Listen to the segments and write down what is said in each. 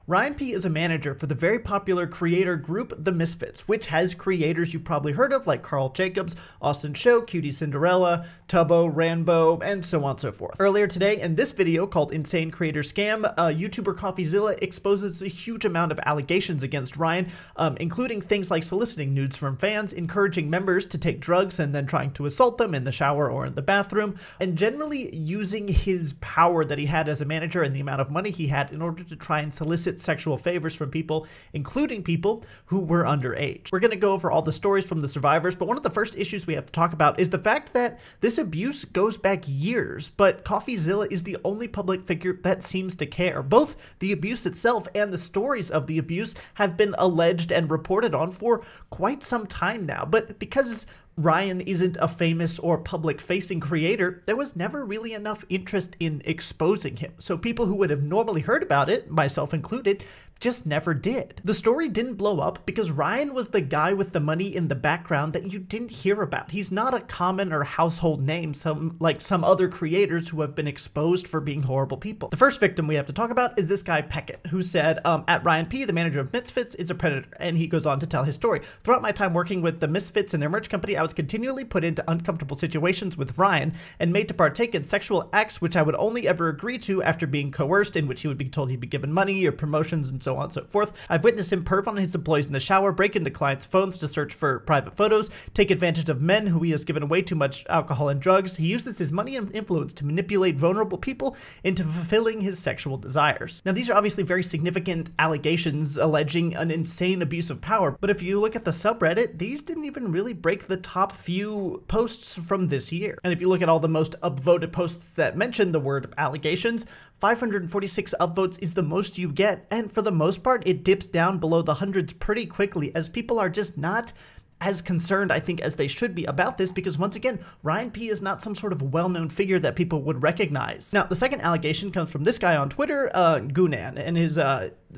Ryan P is a manager for the very popular creator group The Misfits, which has creators you've probably heard of like Carl Jacobs, Austin Show, Cutie Cinderella, Tubbo, Ranbo, and so on and so forth. Earlier today, in this video called Insane Creator Scam, YouTuber CoffeeZilla exposes a huge amount of allegations against Ryan, including things like soliciting nudes from fans, encouraging members to take drugs and then trying to assault them in the shower or in the bathroom, and generally using his power that he had as a manager and the amount of money he had in order to try and solicit sexual favors from people, including people who were underage. We're going to go over all the stories from the survivors, but one of the first issues we have to talk about is the fact that this abuse goes back years, but CoffeeZilla is the only public figure that seems to care. Both the abuse itself and the stories of the abuse have been alleged and reported on for quite some time now, but because Ryan isn't a famous or public-facing creator, there was never really enough interest in exposing him. So people who would have normally heard about it, myself included, just never did. The story didn't blow up because Ryan was the guy with the money in the background that you didn't hear about. He's not a common or household name, like some other creators who have been exposed for being horrible people. The first victim we have to talk about is this guy Peckett, who said, at Ryan P, the manager of Misfits, is a predator, and he goes on to tell his story. Throughout my time working with the Misfits and their merch company, I was continually put into uncomfortable situations with Ryan and made to partake in sexual acts which I would only ever agree to after being coerced, in which he would be told he'd be given money or promotions and so on and so forth. I've witnessed him perv on his employees in the shower, break into clients' phones to search for private photos, take advantage of men who he has given way too much alcohol and drugs. He uses his money and influence to manipulate vulnerable people into fulfilling his sexual desires. Now, these are obviously very significant allegations alleging an insane abuse of power, but if you look at the subreddit, these didn't even really break the top few posts from this year. And if you look at all the most upvoted posts that mention the word allegations, 546 upvotes is the most you get, and for the most part, it dips down below the hundreds pretty quickly as people are just not as concerned, I think, as they should be about this, because once again, Ryan P is not some sort of well-known figure that people would recognize. Now, the second allegation comes from this guy on Twitter, Gunan, and his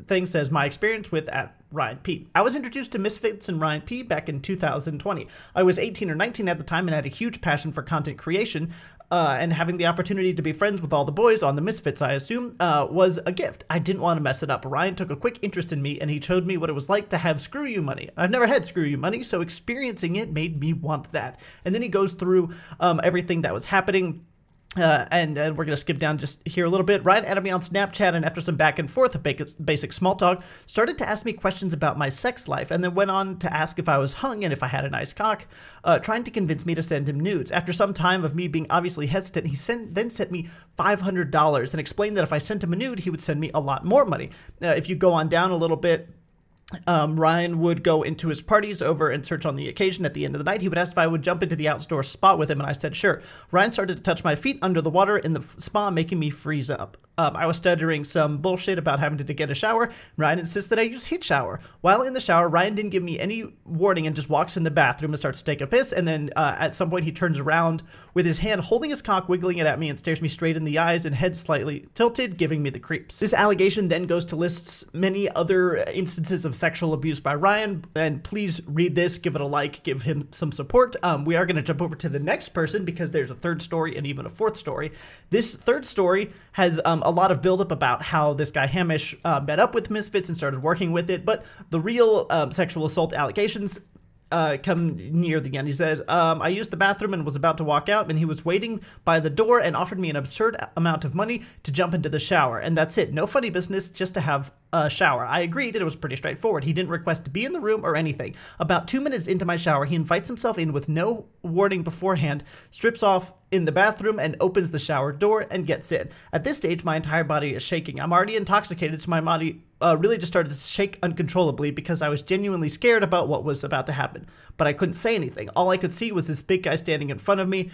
thing says, my experience with at Ryan P. I was introduced to Misfits and Ryan P back in 2020. I was 18 or 19 at the time and had a huge passion for content creation, and having the opportunity to be friends with all the boys on the Misfits, I assume, was a gift. I didn't want to mess it up. Ryan took a quick interest in me, and he showed me what it was like to have screw you money. I've never had screw you money, so experiencing it made me want that. And then he goes through everything that was happening. And we're going to skip down just here a little bit. Ryan added me on Snapchat, and after some back and forth of basic small talk, started to ask me questions about my sex life, and then went on to ask if I was hung and if I had a nice cock, trying to convince me to send him nudes. After some time of me being obviously hesitant, he then sent me $500 and explained that if I sent him a nude, he would send me a lot more money. If you go on down a little bit, Ryan would go into his parties over and search on the occasion. At the end of the night, he would ask if I would jump into the outdoor spot with him, and I said sure. Ryan started to touch my feet under the water in the spa, making me freeze up. I was stuttering some bullshit about having to get a shower. Ryan insists that I use his shower. While in the shower, Ryan didn't give me any warning and just walks in the bathroom and starts to take a piss, and then at some point he turns around with his hand holding his cock, wiggling it at me, and stares me straight in the eyes and head slightly tilted, giving me the creeps. This allegation then goes to list many other instances of sexual abuse by Ryan, and please read this, give it a like, give him some support. We are going to jump over to the next person because there's a third story and even a fourth story. This third story has a lot of buildup about how this guy Hamish met up with Misfits and started working with it, but the real sexual assault allegations come near the end. He said, I used the bathroom and was about to walk out, and he was waiting by the door and offered me an absurd amount of money to jump into the shower. And that's it. No funny business, just to have a shower. I agreed, and it was pretty straightforward. He didn't request to be in the room or anything. About 2 minutes into my shower, he invites himself in with no warning beforehand, strips off in the bathroom, and opens the shower door and gets in. At this stage, my entire body is shaking. I'm already intoxicated, so my body really just started to shake uncontrollably because I was genuinely scared about what was about to happen. But I couldn't say anything. All I could see was this big guy standing in front of me,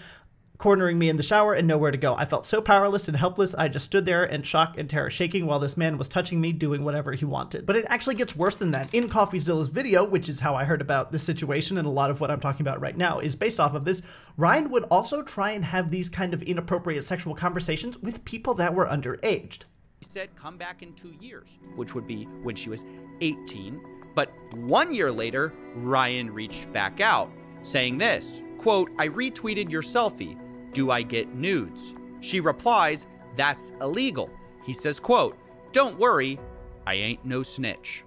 cornering me in the shower, and nowhere to go. I felt so powerless and helpless. I just stood there in shock and terror, shaking while this man was touching me, doing whatever he wanted. But it actually gets worse than that. In CoffeeZilla's video, which is how I heard about this situation, and a lot of what I'm talking about right now is based off of this, Ryan would also try and have these kind of inappropriate sexual conversations with people that were underage. He said, come back in 2 years, which would be when she was 18. But 1 year later, Ryan reached back out, saying this, quote, I retweeted your selfie. Do I get nudes? She replies, that's illegal. He says, quote, don't worry, I ain't no snitch.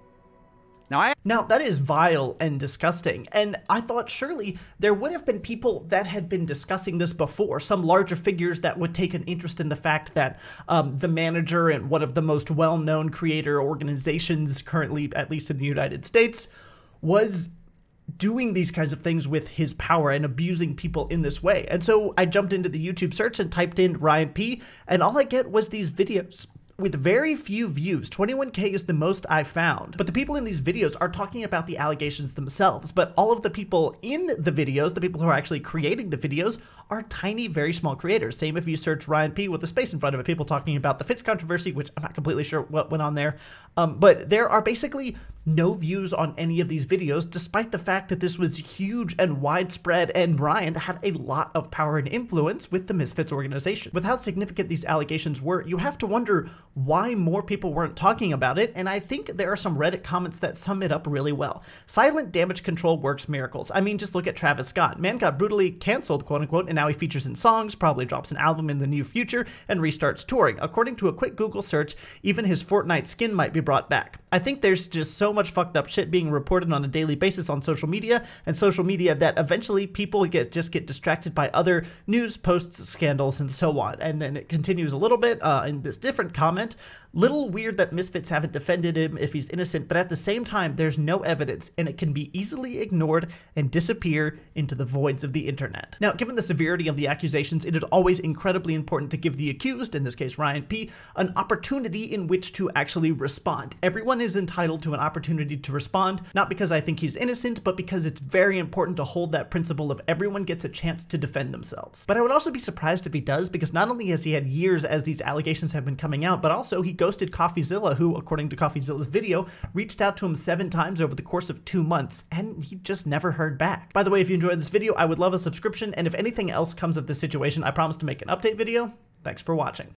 Now, that is vile and disgusting, and I thought surely there would have been people that had been discussing this before, some larger figures that would take an interest in the fact that the manager and one of the most well-known creator organizations currently, at least in the United States, was doing these kinds of things with his power and abusing people in this way. And so I jumped into the YouTube search and typed in Ryan P, and all I get was these videos with very few views. 21K is the most I found. But the people in these videos are talking about the allegations themselves, but all of the people in the videos, the people who are actually creating the videos, are tiny, very small creators. Same if you search Ryan P with a space in front of it, people talking about the Fitz controversy, which I'm not completely sure what went on there. But there are basically no views on any of these videos, despite the fact that this was huge and widespread, and Ryan had a lot of power and influence with the Misfits organization. With how significant these allegations were, you have to wonder why more people weren't talking about it, and I think there are some Reddit comments that sum it up really well. Silent damage control works miracles. I mean, just look at Travis Scott. Man got brutally canceled, quote unquote, and now he features in songs, probably drops an album in the near future, and restarts touring. According to a quick Google search, even his Fortnite skin might be brought back. I think there's just so much fucked up shit being reported on a daily basis on social media, that eventually people just get distracted by other news, posts, scandals, and so on. And then it continues a little bit in this different comment. Little weird that Misfits haven't defended him if he's innocent, but at the same time, there's no evidence, and it can be easily ignored and disappear into the voids of the internet. Now, given the severity of the accusations, it is always incredibly important to give the accused, in this case Ryan P, an opportunity in which to actually respond. Everyone is entitled to an opportunity to respond, not because I think he's innocent, but because it's very important to hold that principle of everyone gets a chance to defend themselves. But I would also be surprised if he does, because not only has he had years as these allegations have been coming out, but also he ghosted CoffeeZilla, who, according to CoffeeZilla's video, reached out to him 7 times over the course of 2 months, and he just never heard back. By the way, if you enjoyed this video, I would love a subscription, and if anything else comes of this situation, I promise to make an update video. Thanks for watching.